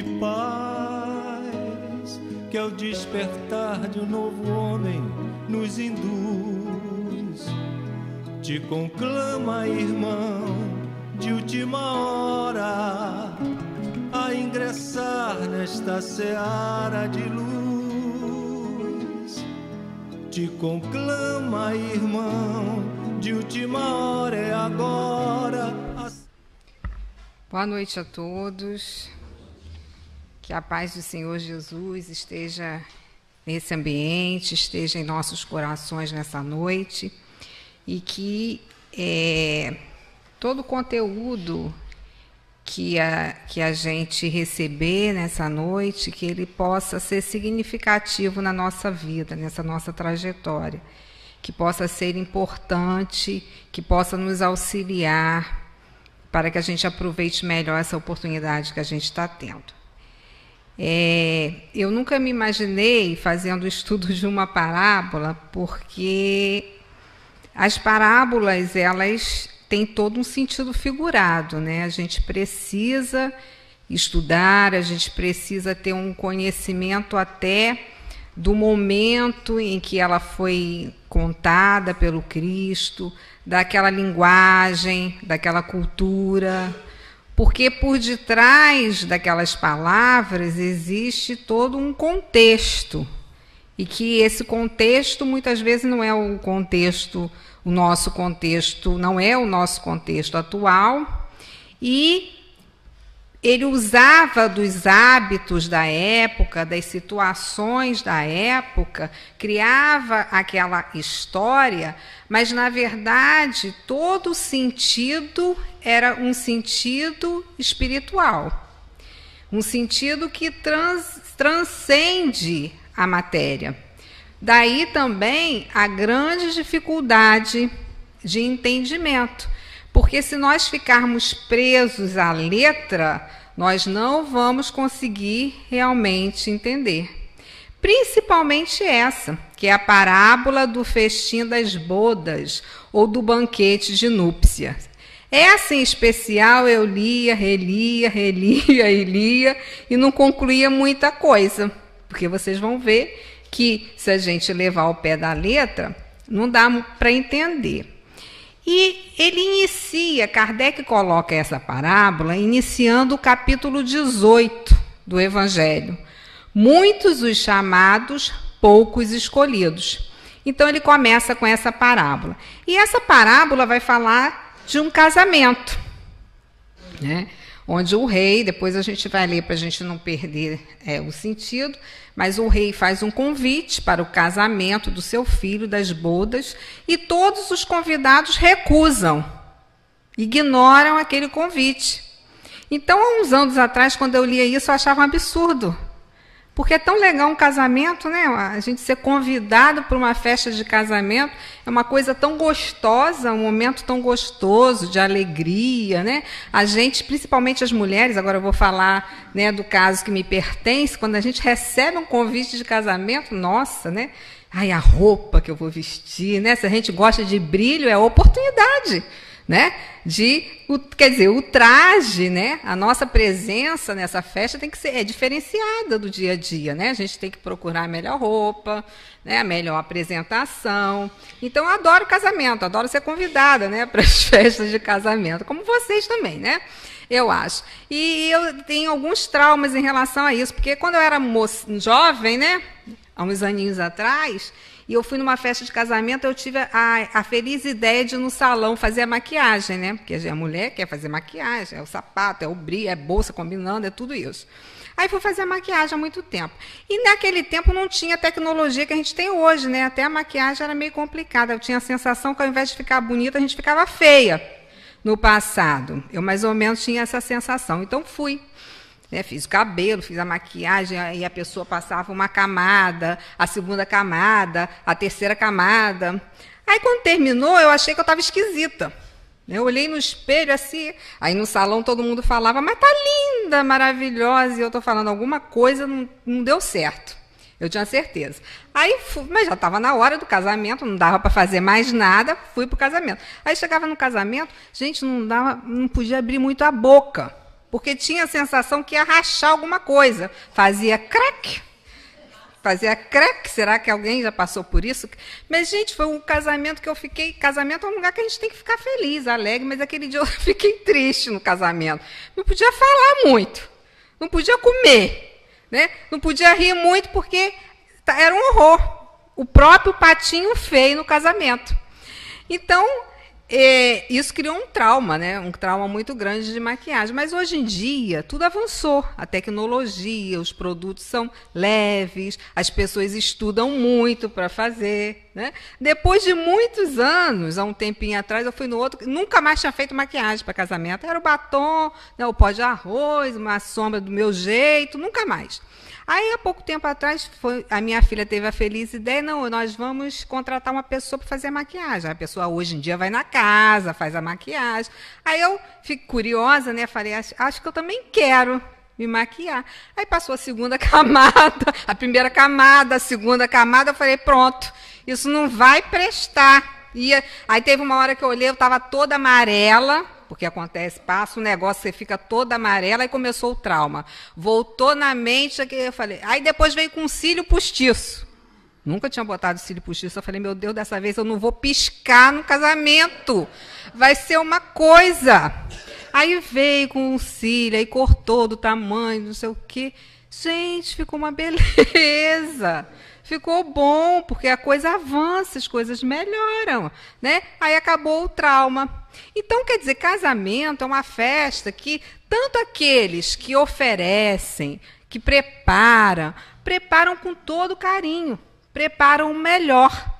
de paz que ao despertar de um novo homem nos induz. Te conclama, irmão, de última hora, a ingressar nesta seara de luz. Te conclama, irmão, de última hora, é agora. Boa noite a todos. Que a paz do Senhor Jesus esteja nesse ambiente, esteja em nossos corações nessa noite, e que todo o conteúdo que a gente receber nessa noite, que ele possa ser significativo na nossa vida, nessa nossa trajetória, que possa ser importante, que possa nos auxiliar para que a gente aproveite melhor essa oportunidade que a gente está tendo. Eu nunca me imaginei fazendo o estudo de uma parábola, porque as parábolas, elas têm todo um sentido figurado, né? A gente precisa estudar, a gente precisa ter um conhecimento até do momento em que ela foi contada pelo Cristo, daquela linguagem, daquela cultura, porque por detrás daquelas palavras existe todo um contexto, e que esse contexto muitas vezes não é o contexto, o nosso contexto, não é o nosso contexto atual, e ele usava dos hábitos da época, das situações da época, criava aquela história, mas, na verdade, todo o sentido era um sentido espiritual, um sentido que transcende a matéria. Daí também a grande dificuldade de entendimento, porque se nós ficarmos presos à letra, nós não vamos conseguir realmente entender. Principalmente essa, que é a parábola do festim das bodas ou do banquete de núpcias. Essa em especial eu lia, relia e não concluía muita coisa, porque vocês vão ver que se a gente levar ao pé da letra, não dá para entender. E ele inicia, Kardec coloca essa parábola iniciando o capítulo 18 do Evangelho. Muitos os chamados, poucos escolhidos. Então ele começa com essa parábola. E essa parábola vai falar de um casamento, né? Onde o rei, depois a gente vai ler para a gente não perder o sentido, mas o rei faz um convite para o casamento do seu filho, das bodas, e todos os convidados recusam, ignoram aquele convite. Então, há uns anos atrás, quando eu lia isso, eu achava um absurdo, porque é tão legal um casamento, né? A gente ser convidado para uma festa de casamento é uma coisa tão gostosa, um momento tão gostoso, de alegria, né? A gente, principalmente as mulheres, agora eu vou falar, né, do caso que me pertence, quando a gente recebe um convite de casamento, nossa, né? Ai, a roupa que eu vou vestir, né? Se a gente gosta de brilho, é a oportunidade, né? Quer dizer, o traje, né? A nossa presença nessa festa tem que ser diferenciada do dia a dia, né? A gente tem que procurar a melhor roupa, né? A melhor apresentação. Então, eu adoro casamento, adoro ser convidada, né, para as festas de casamento, como vocês também, né? Eu acho. E eu tenho alguns traumas em relação a isso, porque quando eu era jovem, né, há uns aninhos atrás, e eu fui numa festa de casamento, eu tive a feliz ideia de ir no salão fazer a maquiagem, né? Porque a mulher quer fazer maquiagem, é o sapato, é o brilho, é a bolsa combinando, é tudo isso. Aí fui fazer a maquiagem há muito tempo. E naquele tempo não tinha a tecnologia que a gente tem hoje, né? Até a maquiagem era meio complicada. Eu tinha a sensação que ao invés de ficar bonita, a gente ficava feia no passado. Eu mais ou menos tinha essa sensação. Então fui. Fiz o cabelo, fiz a maquiagem, aí a pessoa passava uma camada, a segunda camada, a terceira camada. Aí, quando terminou, eu achei que eu estava esquisita. Eu olhei no espelho assim, aí no salão todo mundo falava, mas tá linda, maravilhosa, e eu estou falando, alguma coisa não deu certo. Eu tinha certeza. Aí, mas já estava na hora do casamento, não dava para fazer mais nada, fui para o casamento. Aí chegava no casamento, gente, não podia abrir muito a boca. porque tinha a sensação que ia rachar alguma coisa. Fazia crack. Fazia crack. Será que alguém já passou por isso? Mas, gente, foi um casamento que eu fiquei... Casamento é um lugar que a gente tem que ficar feliz, alegre, mas aquele dia eu fiquei triste no casamento. Não podia falar muito. Não podia comer. Né? Não podia rir muito, porque era um horror. O próprio patinho feio no casamento. Então, isso criou um trauma, né? Um trauma muito grande de maquiagem. Mas hoje em dia, tudo avançou. A tecnologia, os produtos são leves, as pessoas estudam muito para fazer. Né? Depois de muitos anos, há um tempinho atrás, eu fui no outro, nunca mais tinha feito maquiagem para casamento. Era o batom, né, o pó de arroz, uma sombra do meu jeito, nunca mais. Aí, há pouco tempo atrás, a minha filha teve a feliz ideia, não, nós vamos contratar uma pessoa para fazer a maquiagem. A pessoa, hoje em dia, vai na casa, faz a maquiagem. Aí eu fico curiosa, né? Falei, acho que eu também quero me maquiar. Aí passou a segunda camada, a primeira camada, a segunda camada, eu falei, pronto, isso não vai prestar. Aí teve uma hora que eu olhei, eu estava toda amarela, porque acontece, passa um negócio, você fica toda amarela, e começou o trauma. Voltou na mente, eu falei, aí depois veio com cílio postiço. Nunca tinha botado cílio postiço, eu falei, meu Deus, dessa vez eu não vou piscar no casamento, vai ser uma coisa. Aí veio com um cílio, aí cortou do tamanho, não sei o quê. Gente, ficou uma beleza. Ficou bom, porque a coisa avança, as coisas melhoram, né? Aí acabou o trauma. Então, quer dizer, casamento é uma festa que tanto aqueles que oferecem, que preparam com todo carinho, preparam o melhor.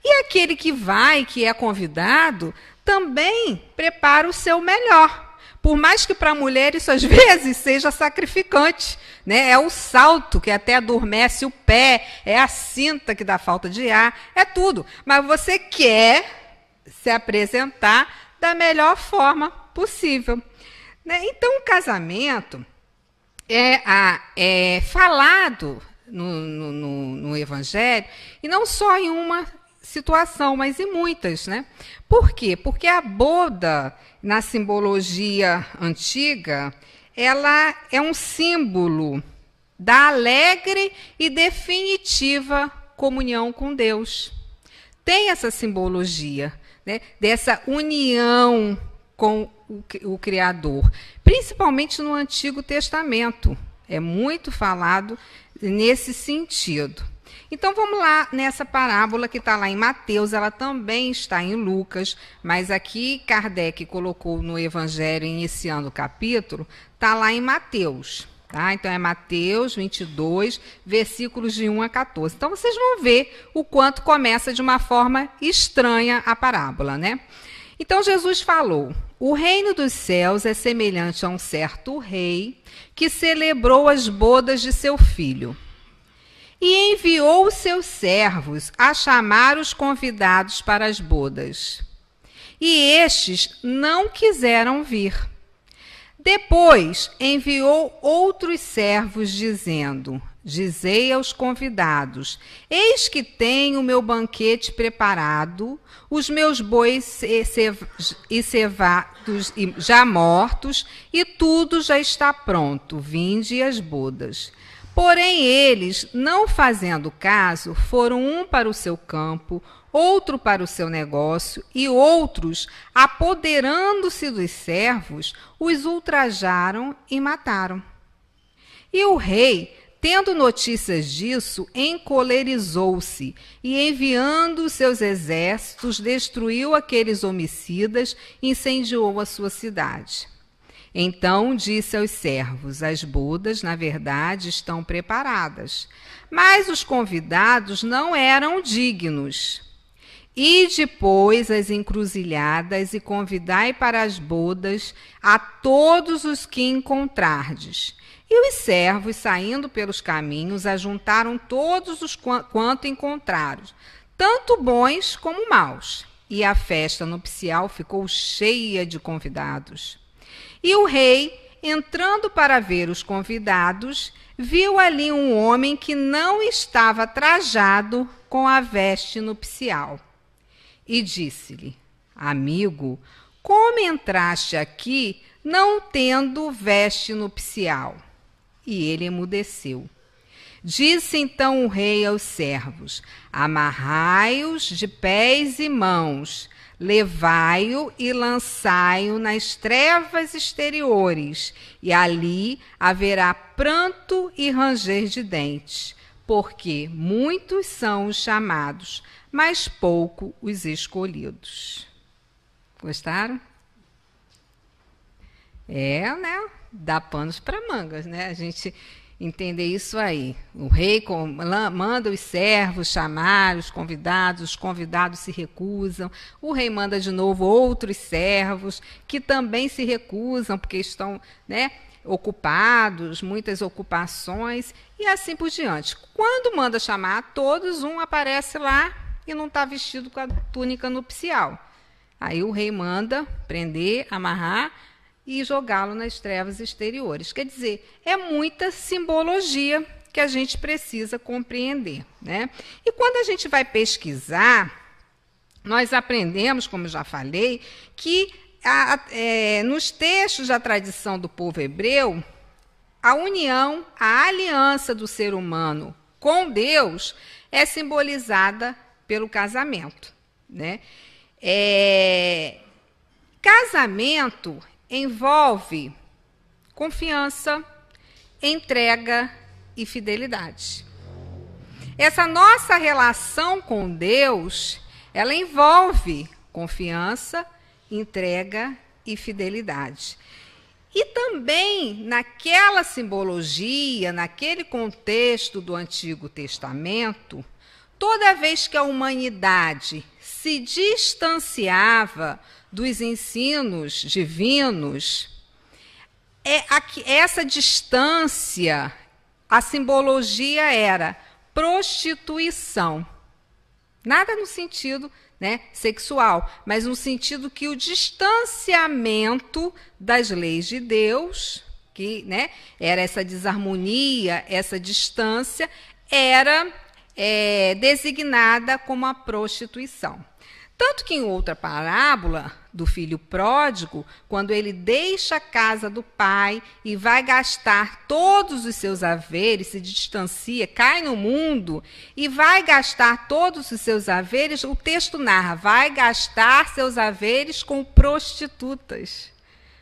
E aquele que vai, que é convidado, também prepara o seu melhor. Por mais que para a mulher isso às vezes seja sacrificante, né? É o salto que até adormece o pé, é a cinta que dá falta de ar, é tudo. Mas você quer se apresentar da melhor forma possível. Né? Então, o casamento é falado no Evangelho, e não só em uma situação, mas em muitas, né? Por quê? Porque a boda, na simbologia antiga, ela é um símbolo da alegre e definitiva comunhão com Deus. Tem essa simbologia, né, dessa união com o Criador, principalmente no Antigo Testamento. É muito falado nesse sentido. Então, vamos lá nessa parábola que está lá em Mateus, ela também está em Lucas, mas aqui Kardec colocou no Evangelho, iniciando o capítulo, está lá em Mateus. Tá? Então, é Mateus 22, versículos de 1 a 14. Então, vocês vão ver o quanto começa de uma forma estranha a parábola, né? Então, Jesus falou, o reino dos céus é semelhante a um certo rei que celebrou as bodas de seu filho. E enviou os seus servos a chamar os convidados para as bodas. E estes não quiseram vir. Depois enviou outros servos, dizendo, dizei aos convidados, eis que tenho o meu banquete preparado, os meus bois e cevados já mortos, e tudo já está pronto, vinde às bodas. Porém, eles, não fazendo caso, foram um para o seu campo, outro para o seu negócio, e outros, apoderando-se dos servos, os ultrajaram e mataram. E o rei, tendo notícias disso, encolerizou-se, e enviando os seus exércitos, destruiu aqueles homicidas e incendiou a sua cidade. Então disse aos servos, as bodas, na verdade, estão preparadas, mas os convidados não eram dignos. Ide, pois, às encruzilhadas e convidai para as bodas a todos os que encontrardes. E os servos, saindo pelos caminhos, ajuntaram todos os quanto encontraram, tanto bons como maus. E a festa nupcial ficou cheia de convidados. E o rei, entrando para ver os convidados, viu ali um homem que não estava trajado com a veste nupcial. E disse-lhe, amigo, como entraste aqui não tendo veste nupcial. E ele emudeceu. Disse então o rei aos servos: amarrai-os de pés e mãos, levai-o e lançai-o nas trevas exteriores, e ali haverá pranto e ranger de dentes, porque muitos são os chamados, mas pouco os escolhidos. Gostaram? Né? Dá panos para mangas, né? A gente entender isso aí. O rei manda os servos chamar os convidados se recusam. O rei manda de novo outros servos que também se recusam, porque estão, né, ocupados, muitas ocupações, e assim por diante. Quando manda chamar a todos, um aparece lá e não está vestido com a túnica nupcial. Aí o rei manda prender, amarrar e jogá-lo nas trevas exteriores. Quer dizer, é muita simbologia que a gente precisa compreender, né? E quando a gente vai pesquisar, nós aprendemos, como já falei, que nos textos da tradição do povo hebreu, a união, a aliança do ser humano com Deus é simbolizada pelo casamento, né? Casamento envolve confiança, entrega e fidelidade. Essa nossa relação com Deus, ela envolve confiança, entrega e fidelidade. E também, naquela simbologia, naquele contexto do Antigo Testamento, toda vez que a humanidade se distanciava dos ensinos divinos, essa distância, a simbologia era prostituição. Nada no sentido, né, sexual, mas no sentido que o distanciamento das leis de Deus, que, né, era essa desarmonia, essa distância, era designada como a prostituição. Tanto que em outra parábola do filho pródigo, quando ele deixa a casa do pai e vai gastar todos os seus haveres, se distancia, cai no mundo e vai gastar todos os seus haveres, o texto narra, vai gastar seus haveres com prostitutas.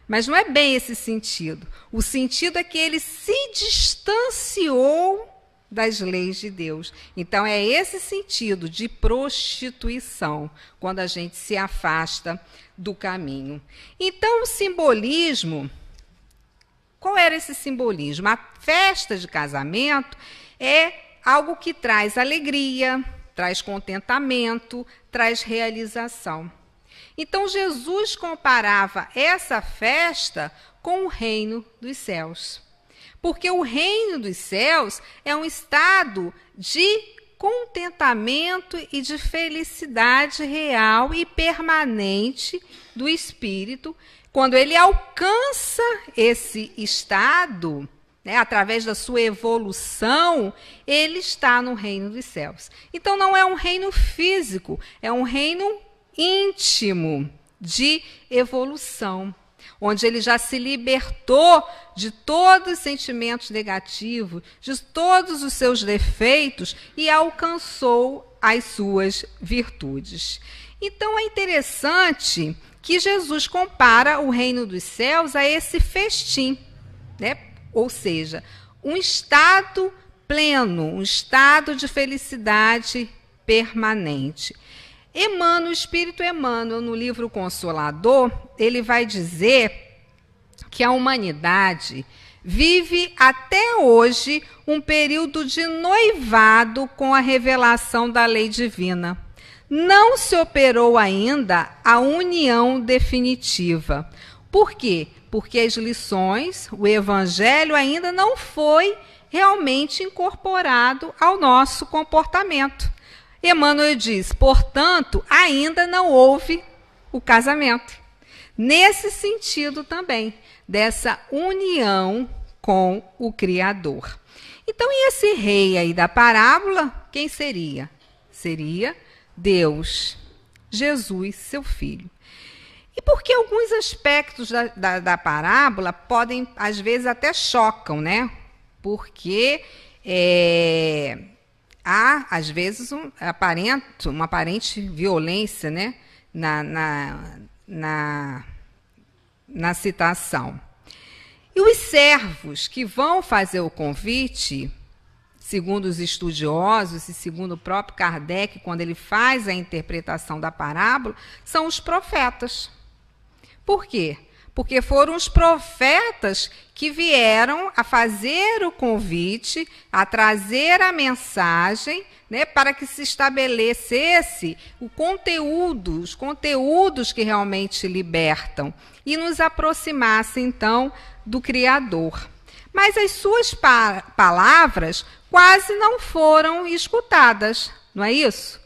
Mas não é bem esse sentido. O sentido é que ele se distanciou das leis de Deus. Então, é esse sentido de prostituição, quando a gente se afasta do caminho. Então, o simbolismo, qual era esse simbolismo? A festa de casamento é algo que traz alegria, traz contentamento, traz realização. Então, Jesus comparava essa festa com o reino dos céus. Porque o reino dos céus é um estado de contentamento e de felicidade real e permanente do espírito. Quando ele alcança esse estado, né, através da sua evolução, ele está no reino dos céus. Então não é um reino físico, é um reino íntimo de evolução, onde ele já se libertou de todos os sentimentos negativos, de todos os seus defeitos e alcançou as suas virtudes. Então é interessante que Jesus compara o reino dos céus a esse festim, né? Ou seja, um estado pleno, um estado de felicidade permanente. Emmanuel, o Espírito Emmanuel, no livro Consolador, ele vai dizer que a humanidade vive até hoje um período de noivado com a revelação da lei divina. Não se operou ainda a união definitiva. Por quê? Porque as lições, o evangelho ainda não foi realmente incorporado ao nosso comportamento. Emmanuel diz, portanto, ainda não houve o casamento. Nesse sentido também, dessa união com o Criador. Então, e esse rei aí da parábola, quem seria? Seria Deus, Jesus, seu filho. E porque alguns aspectos da parábola podem, às vezes, até chocam, né? Porque há, às vezes, uma aparente violência, né? na citação. E os servos que vão fazer o convite, segundo os estudiosos e segundo o próprio Kardec, quando ele faz a interpretação da parábola, são os profetas. Por quê? Porque foram os profetas que vieram a fazer o convite, a trazer a mensagem, né, para que se estabelecesse os conteúdos que realmente libertam e nos aproximasse, então, do Criador. Mas as suas palavras quase não foram escutadas, não é isso?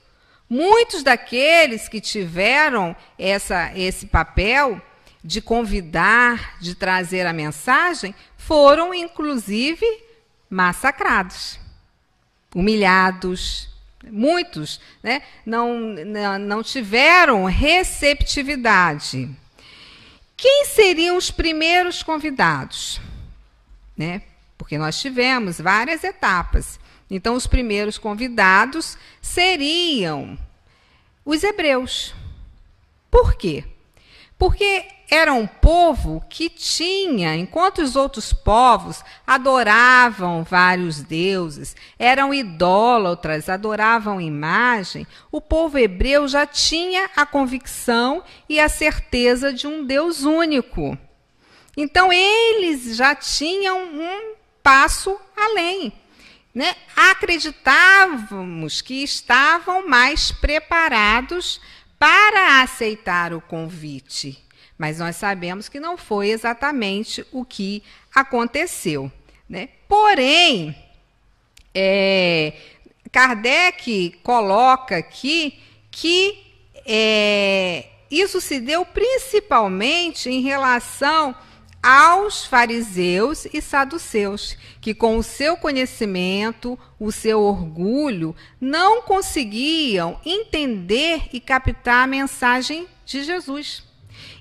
Muitos daqueles que tiveram esse papel de convidar, de trazer a mensagem, foram, inclusive, massacrados, humilhados. Muitos, né, não tiveram receptividade. Quem seriam os primeiros convidados? Né? Porque nós tivemos várias etapas. Então, os primeiros convidados seriam os hebreus. Por quê? Porque era um povo que tinha, enquanto os outros povos adoravam vários deuses, eram idólatras, adoravam imagem, o povo hebreu já tinha a convicção e a certeza de um Deus único. Então, eles já tinham um passo além. Né? Acreditávamos que estavam mais preparados para aceitar o convite, mas nós sabemos que não foi exatamente o que aconteceu. Né? Porém, Kardec coloca aqui que isso se deu principalmente em relação aos fariseus e saduceus, que com o seu conhecimento, o seu orgulho, não conseguiam entender e captar a mensagem de Jesus.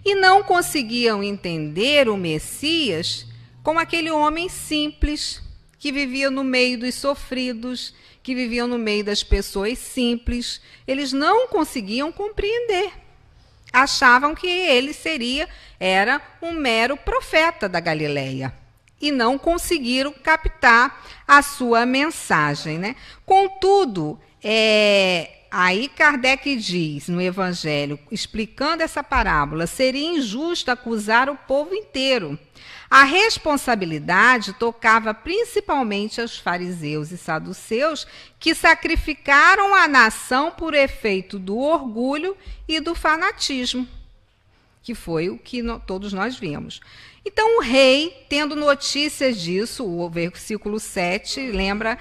E não conseguiam entender o Messias como aquele homem simples, que vivia no meio dos sofridos, que vivia no meio das pessoas simples. Eles não conseguiam compreender. Achavam que ele era um mero profeta da Galileia e não conseguiram captar a sua mensagem. Né? Contudo, aí Kardec diz no Evangelho, explicando essa parábola, seria injusto acusar o povo inteiro. A responsabilidade tocava principalmente aos fariseus e saduceus, que sacrificaram a nação por efeito do orgulho e do fanatismo, que foi o que todos nós vimos. Então, o rei, tendo notícias disso, o versículo 7 lembra,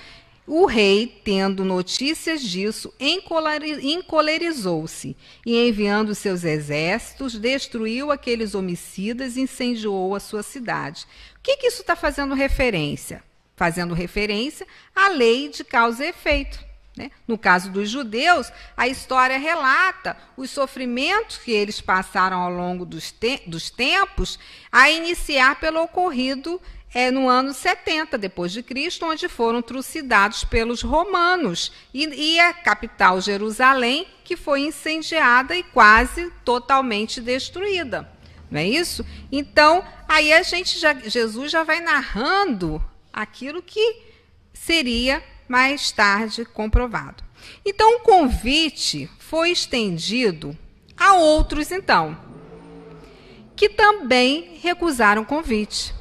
o rei, tendo notícias disso, encolerizou-se e, enviando seus exércitos, destruiu aqueles homicidas e incendiou a sua cidade. O que isso está fazendo referência? Fazendo referência à lei de causa e efeito. Né? No caso dos judeus, a história relata os sofrimentos que eles passaram ao longo dos tempos, a iniciar pelo ocorrido no ano 70 depois de Cristo, onde foram trucidados pelos romanos, e a capital Jerusalém, que foi incendiada e quase totalmente destruída. Não é isso? Então, aí Jesus já vai narrando aquilo que seria mais tarde comprovado. Então, o convite foi estendido a outros, então, que também recusaram o convite.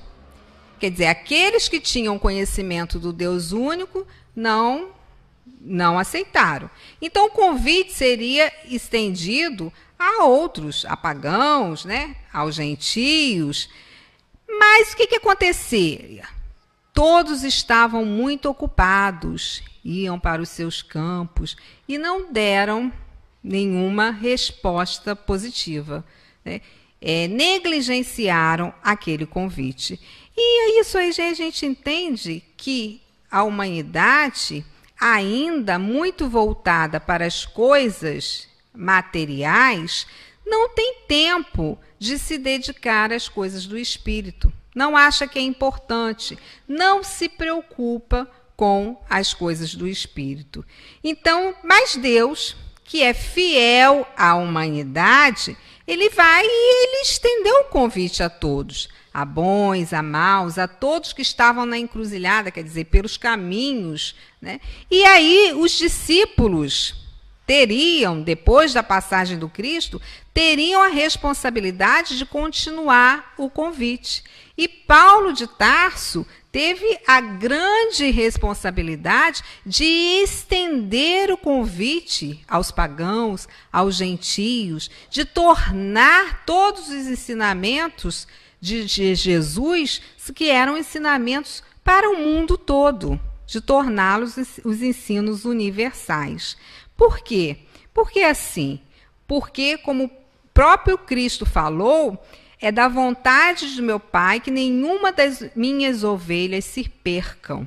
Quer dizer, aqueles que tinham conhecimento do Deus único não aceitaram. Então, o convite seria estendido a outros, a pagãos, né, aos gentios. Mas o que acontecia? Todos estavam muito ocupados, iam para os seus campos e não deram nenhuma resposta positiva. Né? Negligenciaram aquele convite. E é isso aí, a gente entende que a humanidade, ainda muito voltada para as coisas materiais, não tem tempo de se dedicar às coisas do espírito, não acha que é importante, não se preocupa com as coisas do espírito. Então, mas Deus, que é fiel à humanidade, ele vai e ele estendeu o convite a todos, a bons, a maus, a todos que estavam na encruzilhada, quer dizer, pelos caminhos, né? E aí os discípulos teriam, depois da passagem do Cristo, teriam a responsabilidade de continuar o convite. E Paulo de Tarso teve a grande responsabilidade de estender o convite aos pagãos, aos gentios, de tornar todos os ensinamentos de Jesus, que eram ensinamentos para o mundo todo, de torná-los os ensinos universais. Por quê? Porque assim, porque como o próprio Cristo falou, é da vontade de meu Pai que nenhuma das minhas ovelhas se percam.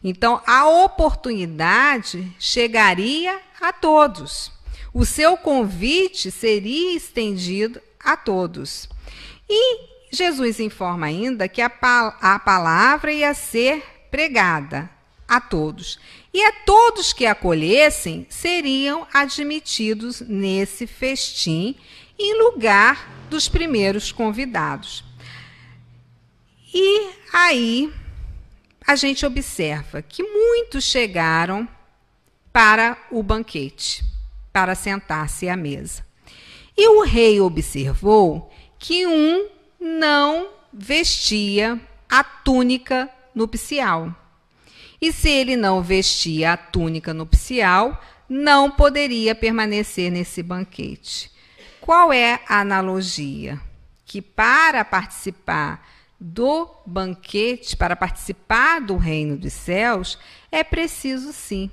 Então, a oportunidade chegaria a todos. O seu convite seria estendido a todos. E Jesus informa ainda que a palavra ia ser pregada a todos. E a todos que acolhessem seriam admitidos nesse festim em lugar dos primeiros convidados. E aí a gente observa que muitos chegaram para o banquete, para sentar-se à mesa. E o rei observou que um não vestia a túnica nupcial. E se ele não vestia a túnica nupcial, não poderia permanecer nesse banquete. Qual é a analogia? Que para participar do banquete, para participar do reino dos céus, é preciso sim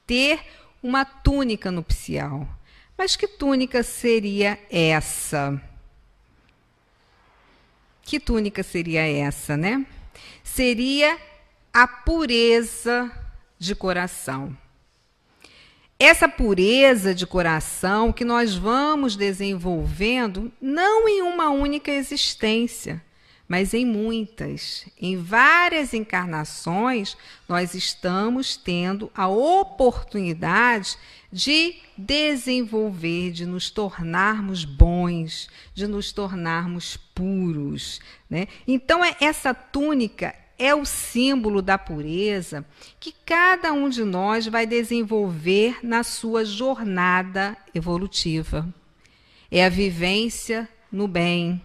ter uma túnica nupcial. Mas que túnica seria essa? Que túnica seria essa, né? Seria a pureza de coração. Essa pureza de coração que nós vamos desenvolvendo não em uma única existência, mas em muitas. Em várias encarnações, nós estamos tendo a oportunidade de desenvolver, de nos tornarmos bons, de nos tornarmos puros, né? Então, essa túnica é o símbolo da pureza que cada um de nós vai desenvolver na sua jornada evolutiva. É a vivência no bem,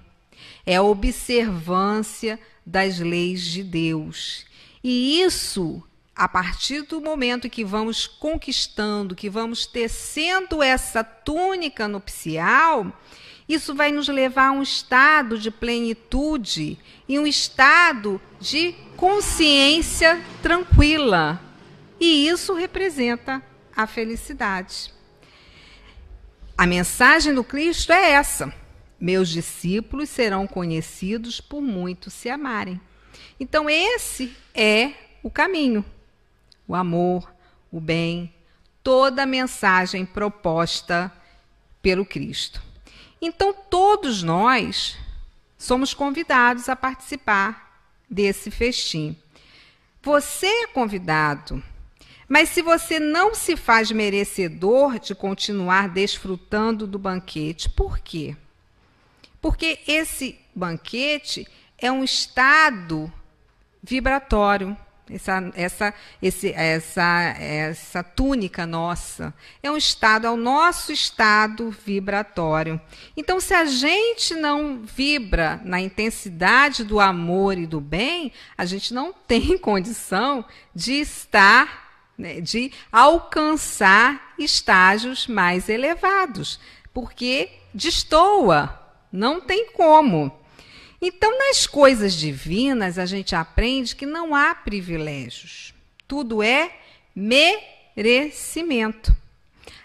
é a observância das leis de Deus. E isso, a partir do momento que vamos conquistando, que vamos tecendo essa túnica nupcial, isso vai nos levar a um estado de plenitude e um estado de consciência tranquila. E isso representa a felicidade. A mensagem do Cristo é essa: meus discípulos serão conhecidos por muito se amarem. Então esse é o caminho, o amor, o bem, toda a mensagem proposta pelo Cristo. Então todos nós somos convidados a participar desse festim. Você é convidado, mas se você não se faz merecedor de continuar desfrutando do banquete, por quê? Porque esse banquete é um estado vibratório. Essa túnica nossa é um estado, é o nosso estado vibratório. Então, se a gente não vibra na intensidade do amor e do bem, a gente não tem condição de estar, né, de alcançar estágios mais elevados, porque destoa, não tem como. Então, nas coisas divinas, a gente aprende que não há privilégios. Tudo é merecimento.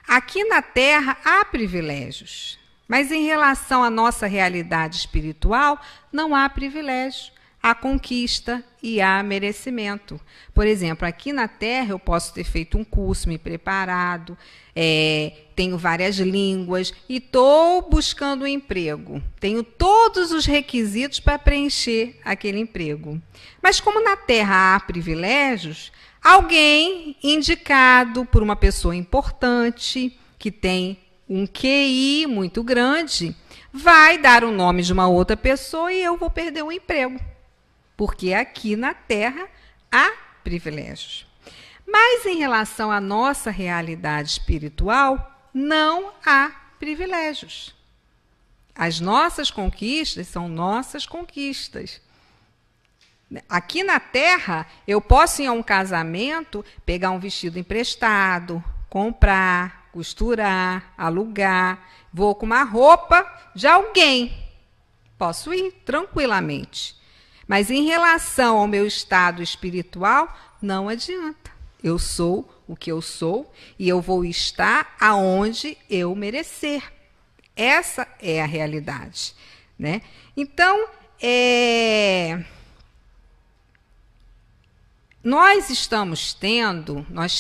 Aqui na Terra há privilégios, mas em relação à nossa realidade espiritual, não há privilégio. há conquista e há merecimento. Por exemplo, aqui na Terra eu posso ter feito um curso, me preparado, tenho várias línguas e estou buscando um emprego. Tenho todos os requisitos para preencher aquele emprego. Mas como na Terra há privilégios, alguém indicado por uma pessoa importante, que tem um QI muito grande, vai dar o nome de uma outra pessoa e eu vou perder o emprego. Porque aqui na Terra há privilégios. Mas em relação à nossa realidade espiritual, não há privilégios. As nossas conquistas são nossas conquistas. Aqui na Terra, eu posso ir a um casamento, pegar um vestido emprestado, comprar, costurar, alugar, vou com uma roupa de alguém. Posso ir tranquilamente. Mas em relação ao meu estado espiritual, não adianta. Eu sou o que eu sou e eu vou estar aonde eu merecer. Essa é a realidade, né? Então, nós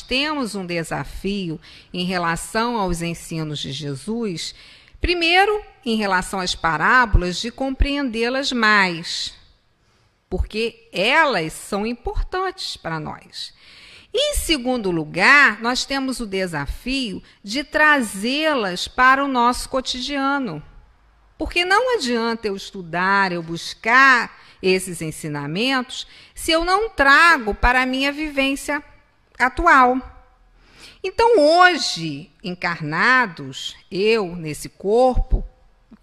temos um desafio em relação aos ensinos de Jesus, primeiro, em relação às parábolas, de compreendê-las mais, porque elas são importantes para nós. E, em segundo lugar, nós temos o desafio de trazê-las para o nosso cotidiano. Porque não adianta eu estudar, eu buscar esses ensinamentos, se eu não trago para a minha vivência atual. Então, hoje, encarnados, eu nesse corpo,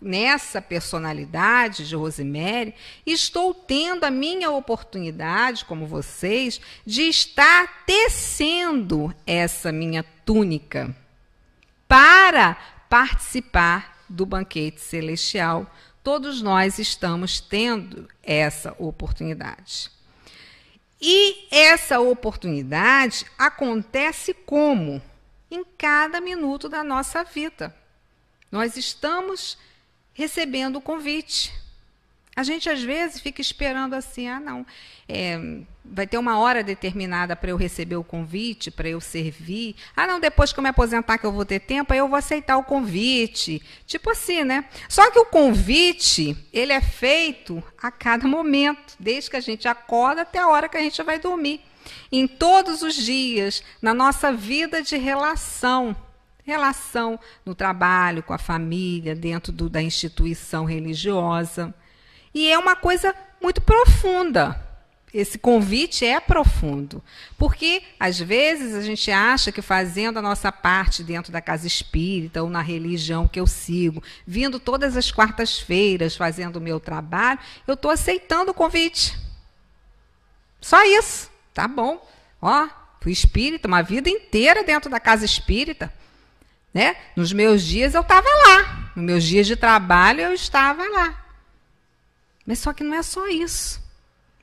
nessa personalidade de Rosemary, estou tendo a minha oportunidade, como vocês, de estar tecendo essa minha túnica para participar do banquete celestial. Todos nós estamos tendo essa oportunidade. E essa oportunidade acontece como? Em cada minuto da nossa vida. Nós estamos recebendo o convite. A gente, às vezes, fica esperando assim, vai ter uma hora determinada para eu receber o convite, para eu servir. Não, depois que eu me aposentar que eu vou ter tempo, aí eu vou aceitar o convite. Tipo assim, né? Só que o convite, ele é feito a cada momento, desde que a gente acorda até a hora que a gente vai dormir. Em todos os dias, na nossa vida de relação no trabalho, com a família, dentro da instituição religiosa. E é uma coisa muito profunda. Esse convite é profundo. Porque, às vezes, a gente acha que fazendo a nossa parte dentro da casa espírita ou na religião que eu sigo, vindo todas as quartas-feiras fazendo o meu trabalho, eu estou aceitando o convite. Só isso. Tá bom. Fui espírita uma vida inteira dentro da casa espírita. Né? Nos meus dias eu estava lá. Nos meus dias de trabalho eu estava lá. Mas só que não é só isso.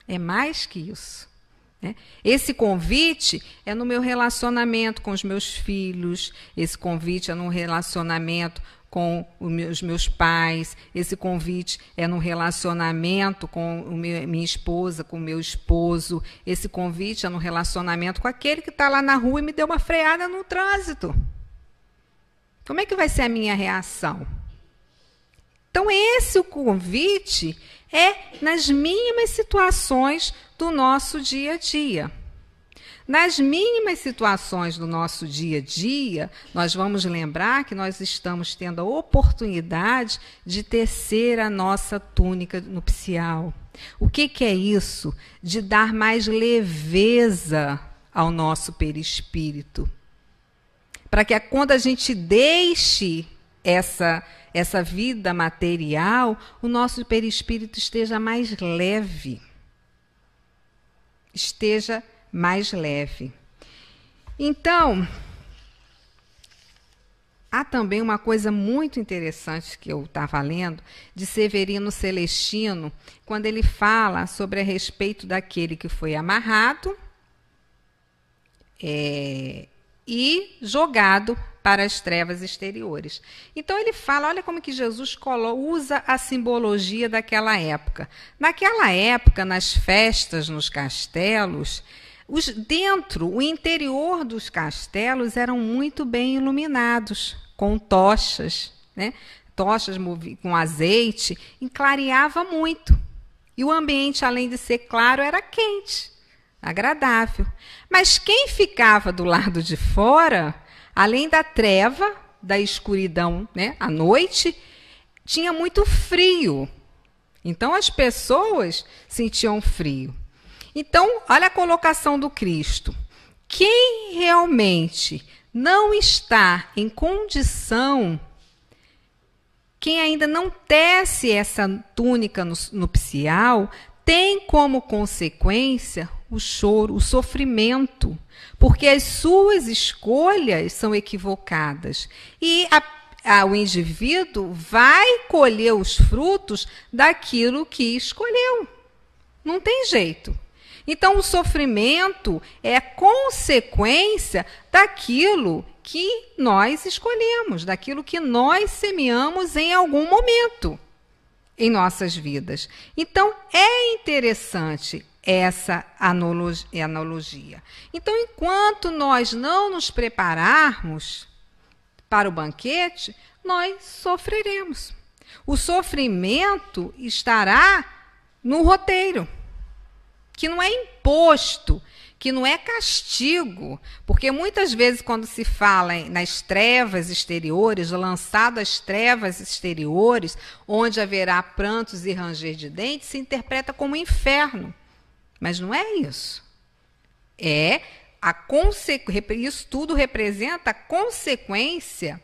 É mais que isso. Né? Esse convite é no meu relacionamento com os meus filhos. Esse convite é no relacionamento com os meus pais. Esse convite é no relacionamento com minha esposa, com o meu esposo. Esse convite é no relacionamento com aquele que está lá na rua e me deu uma freada no trânsito. Como é que vai ser a minha reação? Então, esse o convite é nas mínimas situações do nosso dia a dia. Nas mínimas situações do nosso dia a dia, nós vamos lembrar que nós estamos tendo a oportunidade de tecer a nossa túnica nupcial. O que é isso? De dar mais leveza ao nosso perispírito. Para que quando a gente deixe essa vida material, o nosso perispírito esteja mais leve. Esteja mais leve. Então, há também uma coisa muito interessante que eu estava lendo, de Severino Celestino, quando ele fala sobre a respeito daquele que foi amarrado e jogado para as trevas exteriores. Então ele fala, olha como que Jesus usa a simbologia daquela época. Naquela época, nas festas, nos castelos, o interior dos castelos eram muito bem iluminados, com tochas, né? Tochas com azeite, e clareava muito. E o ambiente, além de ser claro, era quente, agradável. Mas quem ficava do lado de fora, além da treva, da escuridão, né, à noite, tinha muito frio. Então as pessoas sentiam frio. Então, olha a colocação do Cristo. Quem realmente não está em condição, quem ainda não tece essa túnica nupcial, tem como consequência o choro, o sofrimento, porque as suas escolhas são equivocadas. E o indivíduo vai colher os frutos daquilo que escolheu. Não tem jeito. Então, o sofrimento é consequência daquilo que nós escolhemos, daquilo que nós semeamos em algum momento em nossas vidas. Então, é interessante essa analogia. Então, enquanto nós não nos prepararmos para o banquete, nós sofreremos. O sofrimento estará no roteiro, que não é imposto, que não é castigo, porque muitas vezes quando se fala nas trevas exteriores, lançado às trevas exteriores, onde haverá prantos e ranger de dentes, se interpreta como inferno. Mas não é isso. Isso tudo representa a consequência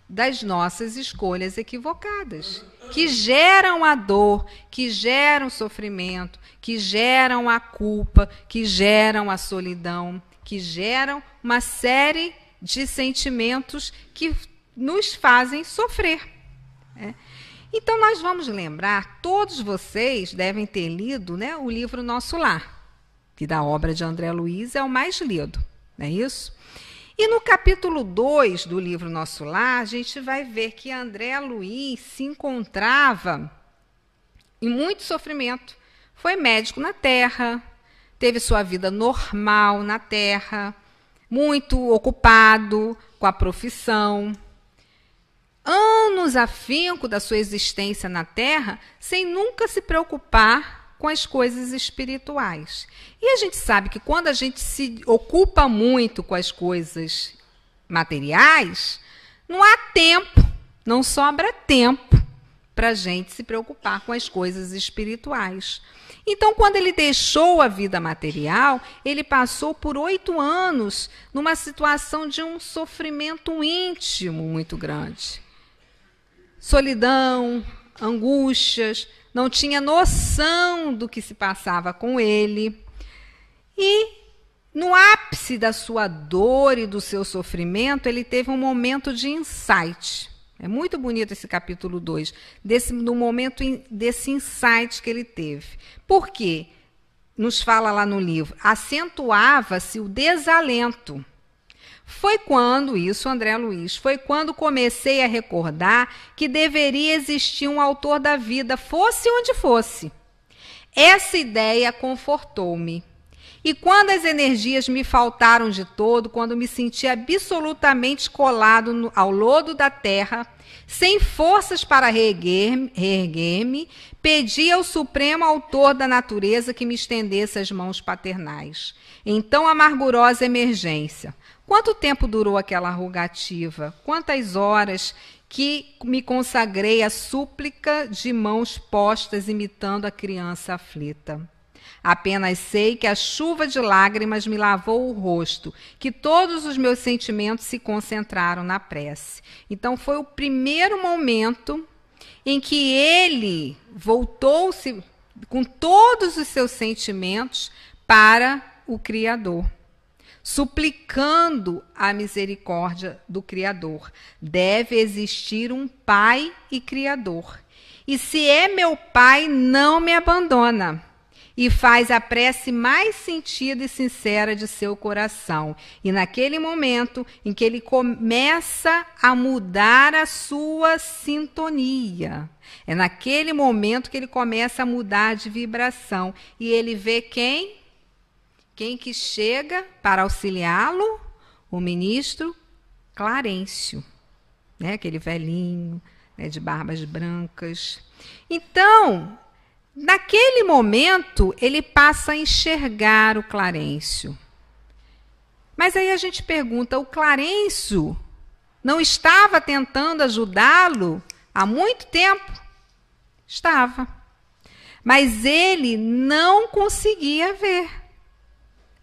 das nossas escolhas equivocadas, que geram a dor, que geram o sofrimento, que geram a culpa, que geram a solidão, que geram uma série de sentimentos que nos fazem sofrer. Então, nós vamos lembrar, todos vocês devem ter lido, né, o livro Nosso Lar, que da obra de André Luiz é o mais lido, não é isso? E no capítulo 2 do livro Nosso Lar, a gente vai ver que André Luiz se encontrava em muito sofrimento. Foi médico na Terra, teve sua vida normal na Terra, muito ocupado com a profissão. Anos afinco da sua existência na Terra, sem nunca se preocupar com as coisas espirituais. E a gente sabe que quando a gente se ocupa muito com as coisas materiais, não há tempo, não sobra tempo para a gente se preocupar com as coisas espirituais. Então, quando ele deixou a vida material, ele passou por 8 anos numa situação de um sofrimento íntimo muito grande. Solidão, angústias, não tinha noção do que se passava com ele. E, no ápice da sua dor e do seu sofrimento, ele teve um momento de insight. É muito bonito esse capítulo 2, no momento desse insight que ele teve. Por quê? Nos fala lá no livro, acentuava-se o desalento. Foi quando, isso André Luiz, foi quando comecei a recordar que deveria existir um autor da vida, fosse onde fosse. Essa ideia confortou-me. E quando as energias me faltaram de todo, quando me senti absolutamente colado ao lodo da terra, sem forças para reerguer-me, pedi ao Supremo Autor da natureza que me estendesse as mãos paternais. Então, amargurosa emergência. Quanto tempo durou aquela rogativa? Quantas horas que me consagrei à súplica de mãos postas imitando a criança aflita? Apenas sei que a chuva de lágrimas me lavou o rosto, que todos os meus sentimentos se concentraram na prece. Então foi o primeiro momento em que ele voltou-se com todos os seus sentimentos para o Criador, suplicando a misericórdia do Criador. Deve existir um Pai e Criador. E se é meu Pai, não me abandona. e faz a prece mais sentida e sincera de seu coração. E naquele momento em que ele começa a mudar a sua sintonia, é naquele momento que ele começa a mudar de vibração. E ele vê quem? Quem que chega para auxiliá-lo? O ministro Clarencio, né? Aquele velhinho, né, de barbas brancas. Então, naquele momento, ele passa a enxergar o Clarencio. Mas aí a gente pergunta, o Clarencio não estava tentando ajudá-lo há muito tempo? Estava. Mas ele não conseguia ver.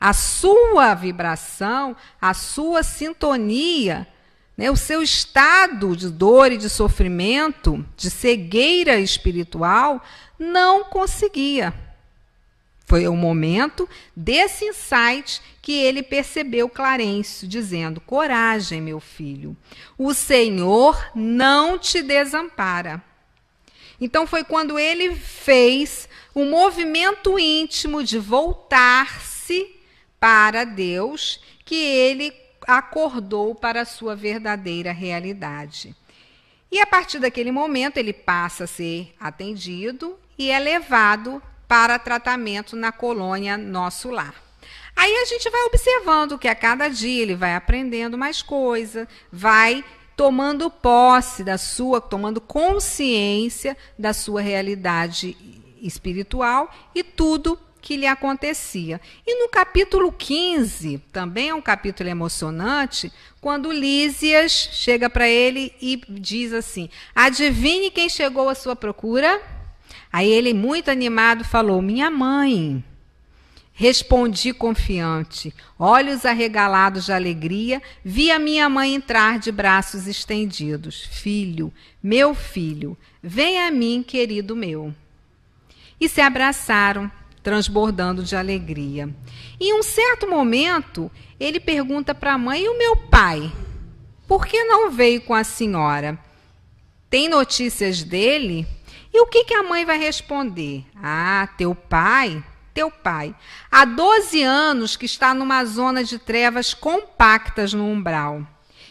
A sua vibração, a sua sintonia, né, o seu estado de dor e de sofrimento, de cegueira espiritual, não conseguia. Foi o momento desse insight que ele percebeu Clarencio, dizendo: coragem, meu filho, o Senhor não te desampara. Então foi quando ele fez um movimento íntimo de voltar-se para Deus, que ele acordou para a sua verdadeira realidade. E a partir daquele momento ele passa a ser atendido e é levado para tratamento na colônia Nosso Lar. Aí a gente vai observando que a cada dia ele vai aprendendo mais coisa, vai tomando posse tomando consciência da sua realidade espiritual e tudo que lhe acontecia. E no capítulo 15, também é um capítulo emocionante, quando Lísias chega para ele e diz assim: adivinhe quem chegou à sua procura? Aí ele, muito animado, falou: minha mãe. Respondi confiante, olhos arregalados de alegria, vi a minha mãe entrar de braços estendidos. Filho, meu filho, vem a mim, querido meu. E se abraçaram, transbordando de alegria. Em um certo momento, ele pergunta para a mãe: e o meu pai? Por que não veio com a senhora? Tem notícias dele? E o que a mãe vai responder? Ah, teu pai, há 12 anos que está numa zona de trevas compactas no umbral.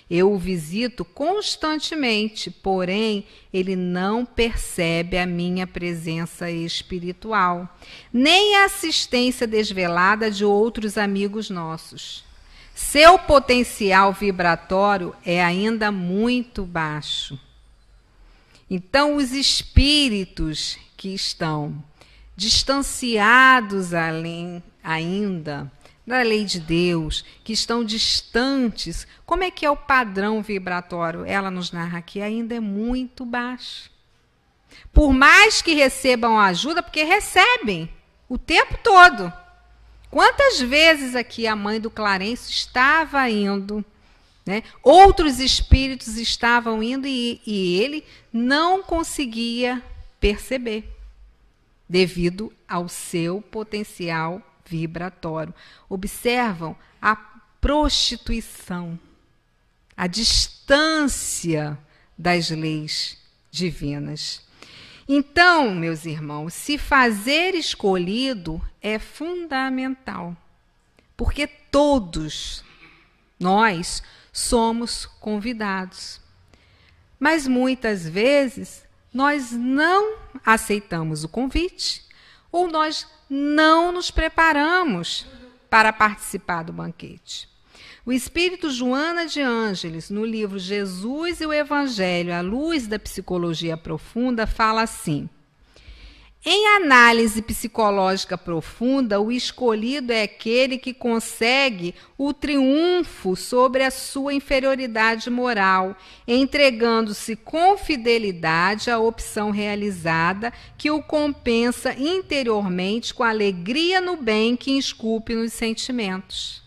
Eu o visito constantemente, porém, ele não percebe a minha presença espiritual, nem a assistência desvelada de outros amigos nossos. Seu potencial vibratório é ainda muito baixo. Então, os espíritos que estão distanciados ainda da lei de Deus, que estão distantes, como é que é o padrão vibratório? Ela nos narra que ainda é muito baixo. Por mais que recebam ajuda, porque recebem o tempo todo. Quantas vezes aqui a mãe do Clarencio estava indo, né? Outros espíritos estavam indo e ele não conseguia perceber, devido ao seu potencial vibratório. Observam a prostituição, a distância das leis divinas. Então, meus irmãos, se fazer escolhido é fundamental, porque todos nós somos convidados. Mas muitas vezes nós não aceitamos o convite ou nós não nos preparamos para participar do banquete. O espírito Joana de Ângeles, no livro Jesus e o Evangelho, à luz da psicologia profunda, fala assim: em análise psicológica profunda, o escolhido é aquele que consegue o triunfo sobre a sua inferioridade moral, entregando-se com fidelidade à opção realizada, que o compensa interiormente com alegria no bem que esculpe nos sentimentos.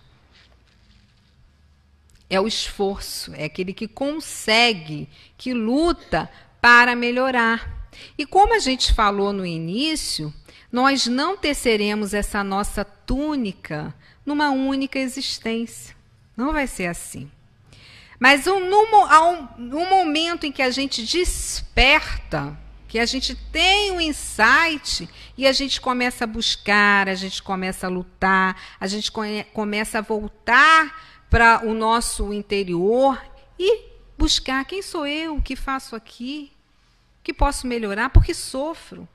É o esforço, é aquele que consegue, que luta para melhorar. E como a gente falou no início, nós não teceremos essa nossa túnica numa única existência. Não vai ser assim. Mas no momento em que a gente desperta que a gente tem um insight e a gente começa a buscar, a gente começa a lutar, a gente começa a voltar para o nosso interior e buscar quem sou eu, o que faço aqui, o que posso melhorar, porque sofro.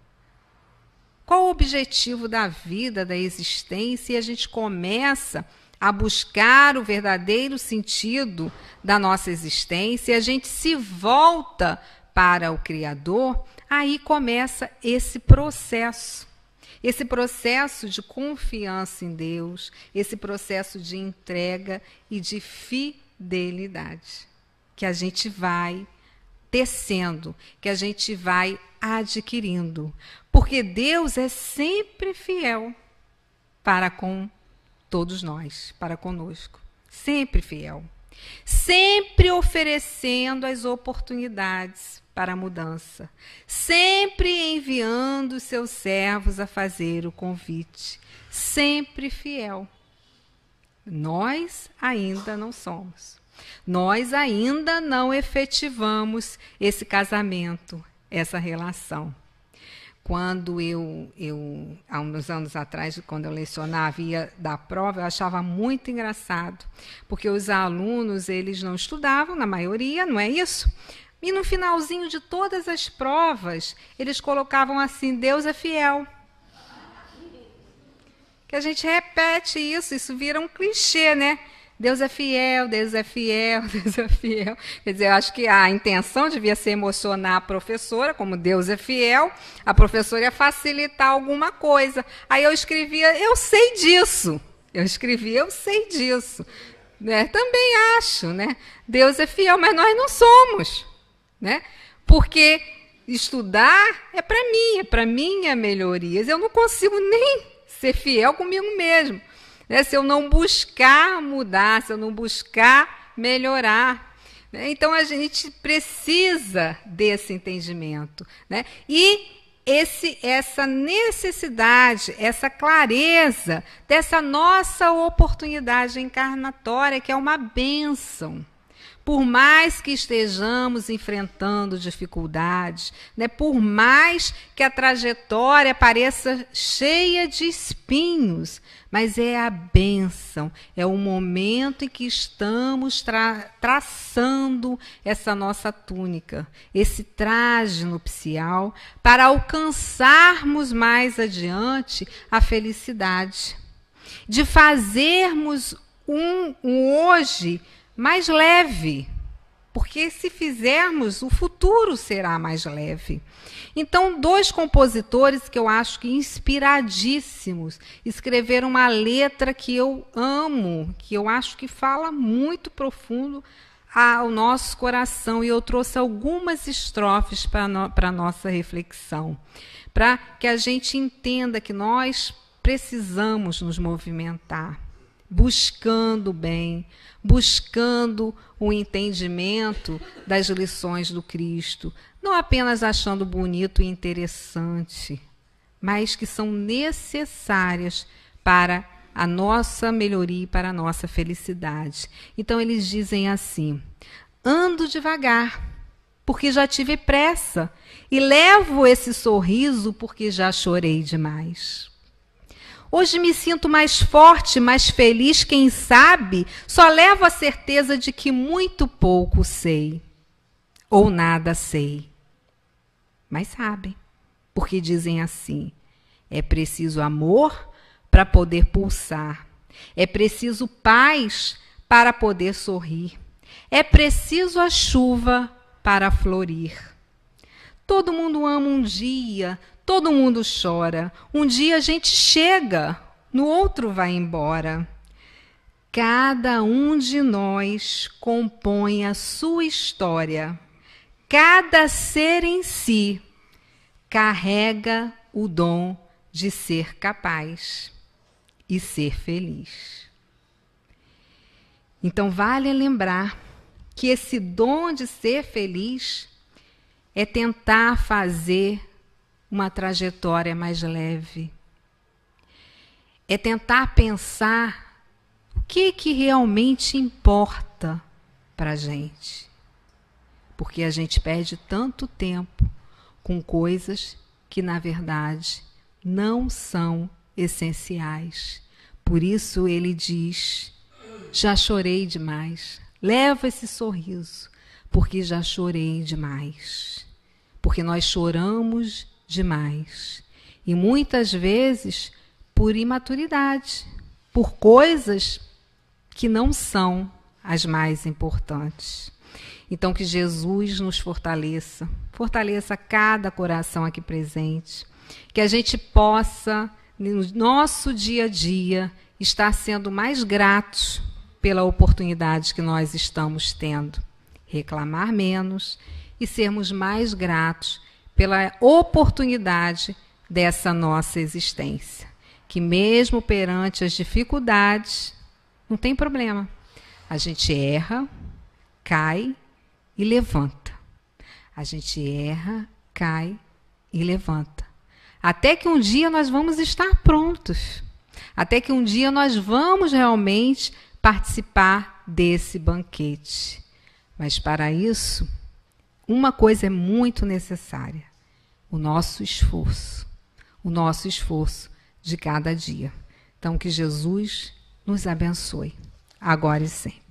Qual o objetivo da vida, da existência? E a gente começa a buscar o verdadeiro sentido da nossa existência, e a gente se volta para o Criador, aí começa esse processo de confiança em Deus, esse processo de entrega e de fidelidade, que a gente vai tecendo, que a gente vai adquirindo, porque Deus é sempre fiel para com todos nós, para conosco, sempre fiel, sempre oferecendo as oportunidades para a mudança, sempre enviando os seus servos a fazer o convite, sempre fiel. Nós ainda não somos. Nós ainda não efetivamos esse casamento, essa relação. Quando há uns anos atrás, quando eu lecionava, ia dar prova, eu achava muito engraçado, porque os alunos, eles não estudavam, na maioria, não é isso? E no finalzinho de todas as provas, eles colocavam assim, Deus é fiel. Que a gente repete isso vira um clichê, né? Deus é fiel, Deus é fiel, Deus é fiel. Quer dizer, eu acho que a intenção devia ser emocionar a professora, como Deus é fiel, a professora ia facilitar alguma coisa. Aí eu escrevia, eu sei disso. Eu sei disso. Né? Também acho, né? Deus é fiel, mas nós não somos. Né? Porque estudar é para minha melhoria. Eu não consigo nem ser fiel comigo mesmo. Né? Se eu não buscar mudar, se eu não buscar melhorar. Né? Então, a gente precisa desse entendimento. Né? E essa necessidade, essa clareza dessa nossa oportunidade encarnatória, que é uma bênção. Por mais que estejamos enfrentando dificuldades, né, por mais que a trajetória pareça cheia de espinhos, mas é a bênção, é o momento em que estamos traçando essa nossa túnica, esse traje nupcial, para alcançarmos mais adiante a felicidade, de fazermos um hoje mais leve, porque se fizermos, o futuro será mais leve. Então, 2 compositores que eu acho que inspiradíssimos escreveram uma letra que eu amo, que eu acho que fala muito profundo ao nosso coração, e eu trouxe algumas estrofes para a nossa reflexão, para que a gente entenda que nós precisamos nos movimentar, buscando o bem, buscando o entendimento das lições do Cristo, não apenas achando bonito e interessante, mas que são necessárias para a nossa melhoria e para a nossa felicidade. Então eles dizem assim: ando devagar, porque já tive pressa, e levo esse sorriso porque já chorei demais. Hoje me sinto mais forte, mais feliz, quem sabe, só levo a certeza de que muito pouco sei, ou nada sei. Mas sabem, porque dizem assim: é preciso amor para poder pulsar, é preciso paz para poder sorrir, é preciso a chuva para florir. Todo mundo ama um dia, todo mundo chora. Um dia a gente chega, no outro vai embora. Cada um de nós compõe a sua história. Cada ser em si carrega o dom de ser capaz e ser feliz. Então, vale lembrar que esse dom de ser feliz é tentar fazer uma trajetória mais leve. É tentar pensar o que realmente importa para a gente. Porque a gente perde tanto tempo com coisas que, na verdade, não são essenciais. Por isso ele diz: já chorei demais. Leva esse sorriso, porque já chorei demais. Porque nós choramos demais. E muitas vezes por imaturidade, por coisas que não são as mais importantes. Então que Jesus nos fortaleça, fortaleça cada coração aqui presente, que a gente possa, no nosso dia a dia, estar sendo mais gratos pela oportunidade que nós estamos tendo, reclamar menos e sermos mais gratos pela oportunidade dessa nossa existência. Que mesmo perante as dificuldades, não tem problema. A gente erra, cai e levanta. A gente erra, cai e levanta. Até que um dia nós vamos estar prontos. Até que um dia nós vamos realmente participar desse banquete. Mas para isso, uma coisa é muito necessária: o nosso esforço de cada dia. Então que Jesus nos abençoe, agora e sempre.